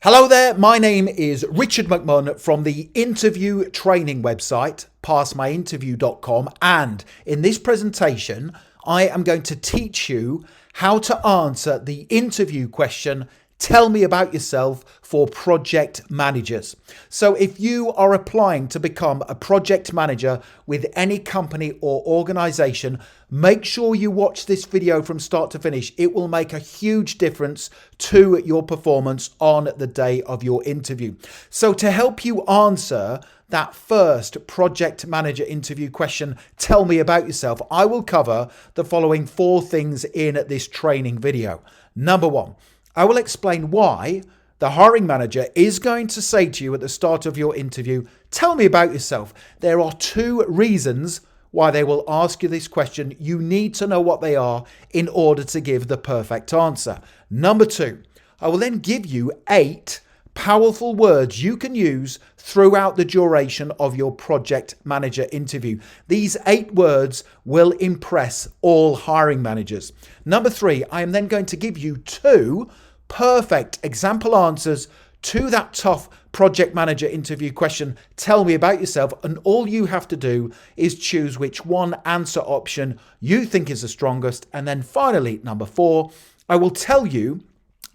Hello there, my name is Richard McMunn from the interview training website, passmyinterview.com, and in this presentation, I am going to teach you how to answer the interview question, tell me about yourself, for project managers. So if you are applying to become a project manager with any company or organization, make sure you watch this video from start to finish. It will make a huge difference to your performance on the day of your interview. So to help you answer that first project manager interview question, tell me about yourself, I will cover the following 4 things in this training video. Number 1, I will explain why the hiring manager is going to say to you at the start of your interview, tell me about yourself. There are 2 reasons why they will ask you this question. You need to know what they are in order to give the perfect answer. Number 2, I will then give you 8 powerful words you can use throughout the duration of your project manager interview. These 8 words will impress all hiring managers. Number 3, I am then going to give you 2 perfect example answers to that tough project manager interview question, tell me about yourself, and all you have to do is choose which one answer option you think is the strongest. And then finally, number 4, I will tell you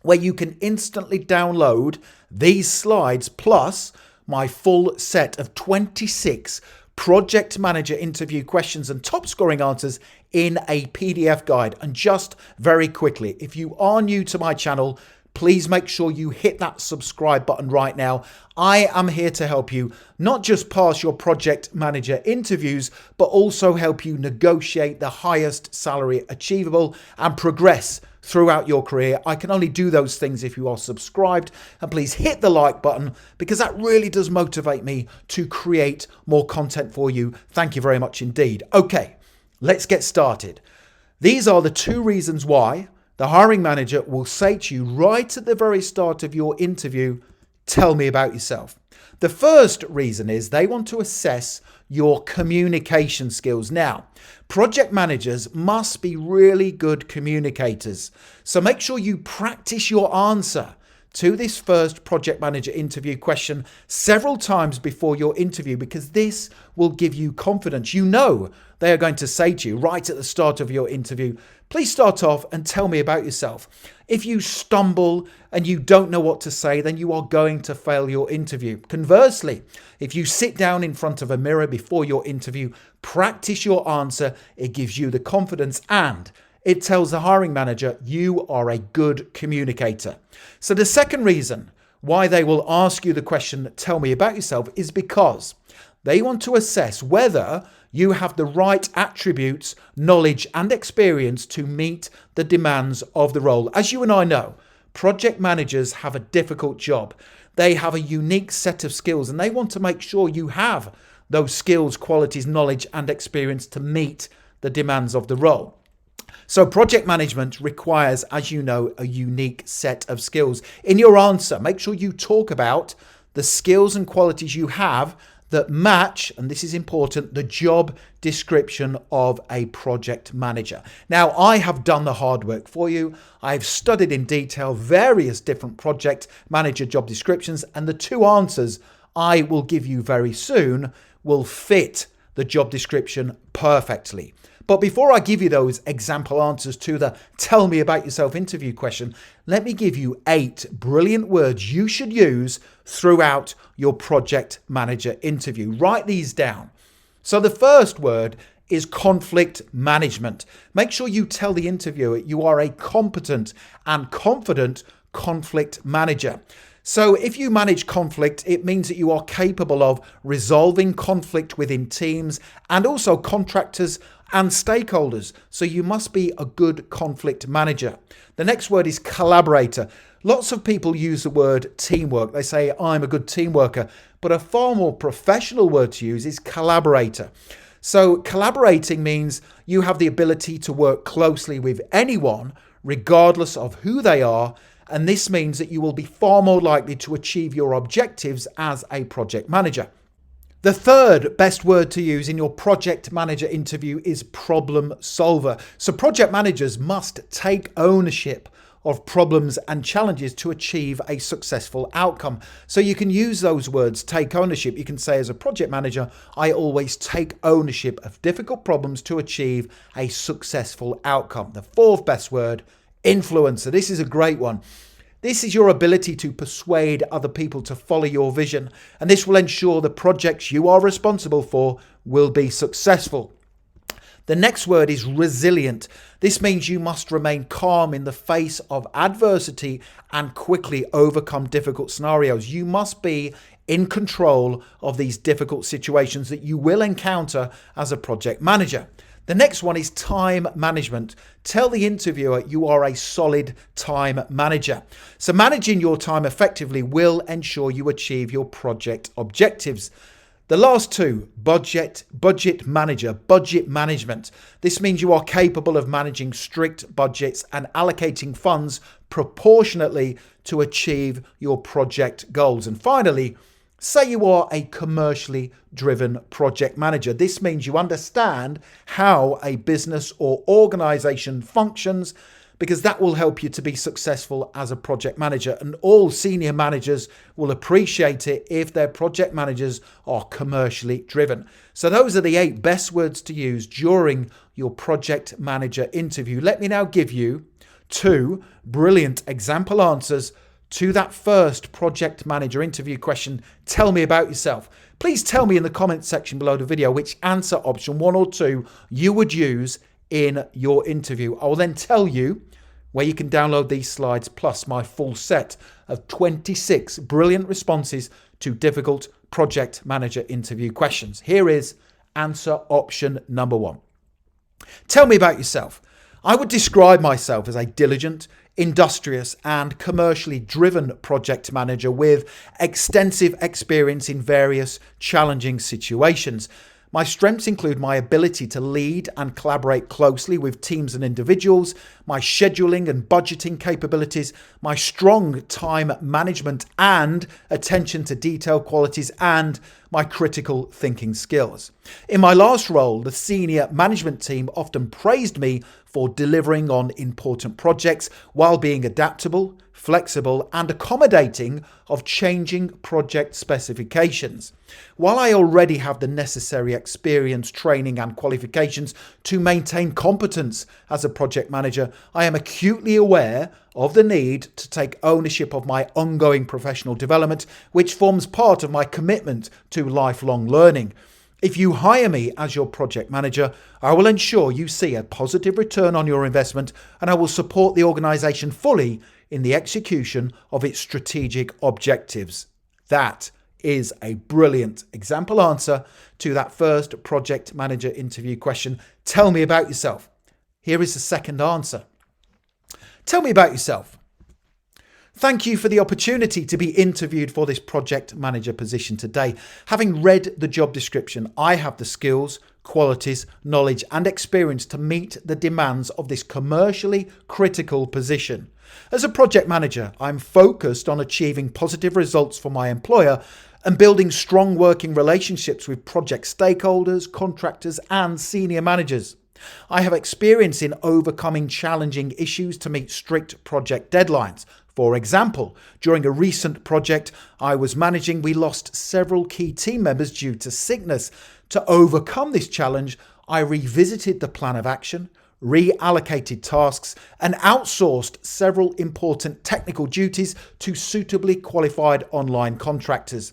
where you can instantly download these slides plus my full set of 26 project manager interview questions and top scoring answers in a PDF guide. And just very quickly, if you are new to my channel, please make sure you hit that subscribe button right now. I am here to help you not just pass your project manager interviews, but also help you negotiate the highest salary achievable and progress throughout your career. I can only do those things if you are subscribed, and please hit the like button because that really does motivate me to create more content for you. Thank you very much indeed. Okay, let's get started. These are the 2 reasons why the hiring manager will say to you right at the very start of your interview, tell me about yourself. The first reason is they want to assess your communication skills. Now, project managers must be really good communicators. So make sure you practice your answer to this first project manager interview question several times before your interview, because this will give you confidence. You know they are going to say to you right at the start of your interview, please start off and tell me about yourself. If you stumble and you don't know what to say, then you are going to fail your interview. Conversely, if you sit down in front of a mirror before your interview, practice your answer, it gives you the confidence and it tells the hiring manager you are a good communicator. So the second reason why they will ask you the question, tell me about yourself, is because they want to assess whether you have the right attributes, knowledge, and experience to meet the demands of the role. As you and I know, project managers have a difficult job. They have a unique set of skills, and they want to make sure you have those skills, qualities, knowledge, and experience to meet the demands of the role. So project management requires, as you know, a unique set of skills. In your answer, make sure you talk about the skills and qualities you have that match, and this is important, the job description of a project manager. Now, I have done the hard work for you. I've studied in detail various different project manager job descriptions, and the 2 answers I will give you very soon will fit the job description perfectly. But before I give you those example answers to the tell me about yourself interview question, let me give you 8 brilliant words you should use throughout your project manager interview. Write these down. So the first word is conflict management. Make sure you tell the interviewer you are a competent and confident conflict manager. So if you manage conflict, it means that you are capable of resolving conflict within teams and also contractors and stakeholders. So you must be a good conflict manager. The next word is collaborator. Lots of people use the word teamwork. They say, I'm a good team worker, but a far more professional word to use is collaborator. So collaborating means you have the ability to work closely with anyone, regardless of who they are. And this means that you will be far more likely to achieve your objectives as a project manager. The third best word to use in your project manager interview is problem solver. So project managers must take ownership of problems and challenges to achieve a successful outcome. So you can use those words, take ownership. You can say, as a project manager, I always take ownership of difficult problems to achieve a successful outcome. The fourth best word, influencer. This is a great one. This is your ability to persuade other people to follow your vision, and this will ensure the projects you are responsible for will be successful. The next word is resilient. This means you must remain calm in the face of adversity and quickly overcome difficult scenarios. You must be in control of these difficult situations that you will encounter as a project manager. The next one is time management. Tell the interviewer you are a solid time manager. So managing your time effectively will ensure you achieve your project objectives. The last two, budget management. This means you are capable of managing strict budgets and allocating funds proportionately to achieve your project goals. And finally, say you are a commercially driven project manager. This means you understand how a business or organization functions, because that will help you to be successful as a project manager. And all senior managers will appreciate it if their project managers are commercially driven. So those are the 8 best words to use during your project manager interview. Let me now give you 2 brilliant example answers to that first project manager interview question. Tell me about yourself. Please tell me in the comments section below the video which answer, option 1 or 2, you would use in your interview. I will then tell you where you can download these slides plus my full set of 26 brilliant responses to difficult project manager interview questions. Here is answer option number 1. Tell me about yourself. I would describe myself as a diligent, industrious and commercially driven project manager with extensive experience in various challenging situations. My strengths include my ability to lead and collaborate closely with teams and individuals, my scheduling and budgeting capabilities, my strong time management and attention to detail qualities, and my critical thinking skills. In my last role, the senior management team often praised me for delivering on important projects while being adaptable, flexible and accommodating of changing project specifications. While I already have the necessary experience, training and qualifications to maintain competence as a project manager, I am acutely aware of the need to take ownership of my ongoing professional development, which forms part of my commitment to lifelong learning. If you hire me as your project manager, I will ensure you see a positive return on your investment, and I will support the organization fully in the execution of its strategic objectives. That is a brilliant example answer to that first project manager interview question. Tell me about yourself. Here is the second answer. Tell me about yourself. Thank you for the opportunity to be interviewed for this project manager position today. Having read the job description, I have the skills, qualities, knowledge and experience to meet the demands of this commercially critical position. As a project manager, I'm focused on achieving positive results for my employer and building strong working relationships with project stakeholders, contractors and senior managers. I have experience in overcoming challenging issues to meet strict project deadlines. For example, during a recent project I was managing, we lost several key team members due to sickness. To overcome this challenge, I revisited the plan of action, reallocated tasks, and outsourced several important technical duties to suitably qualified online contractors.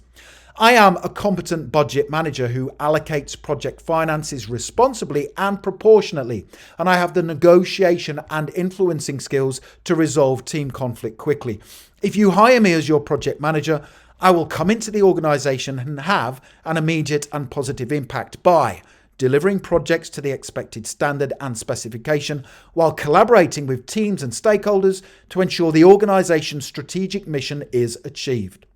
I am a competent budget manager who allocates project finances responsibly and proportionately, and I have the negotiation and influencing skills to resolve team conflict quickly. If you hire me as your project manager, I will come into the organization and have an immediate and positive impact by delivering projects to the expected standard and specification while collaborating with teams and stakeholders to ensure the organization's strategic mission is achieved.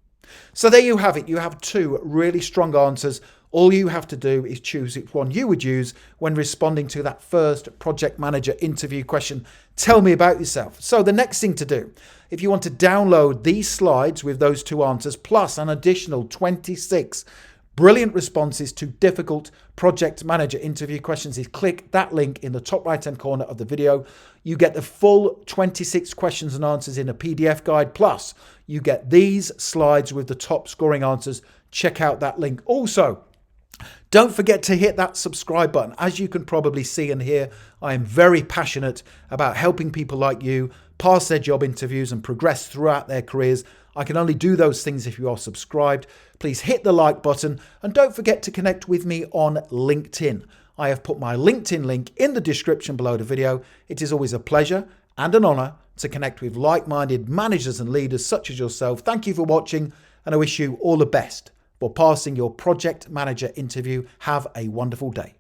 So there you have it. You have 2 really strong answers. All you have to do is choose which one you would use when responding to that first project manager interview question. Tell me about yourself. So the next thing to do, if you want to download these slides with those 2 answers plus an additional 26 brilliant responses to difficult project manager interview questions is click that link in the top right hand corner of the video. You get the full 26 questions and answers in a PDF guide, plus you get these slides with the top scoring answers. Check out that link. Also, don't forget to hit that subscribe button. As you can probably see and hear, I am very passionate about helping people like you pass their job interviews and progress throughout their careers. I can only do those things if you are subscribed. Please hit the like button and don't forget to connect with me on LinkedIn. I have put my LinkedIn link in the description below the video. It is always a pleasure and an honor to connect with like-minded managers and leaders such as yourself. Thank you for watching, and I wish you all the best for passing your project manager interview. Have a wonderful day.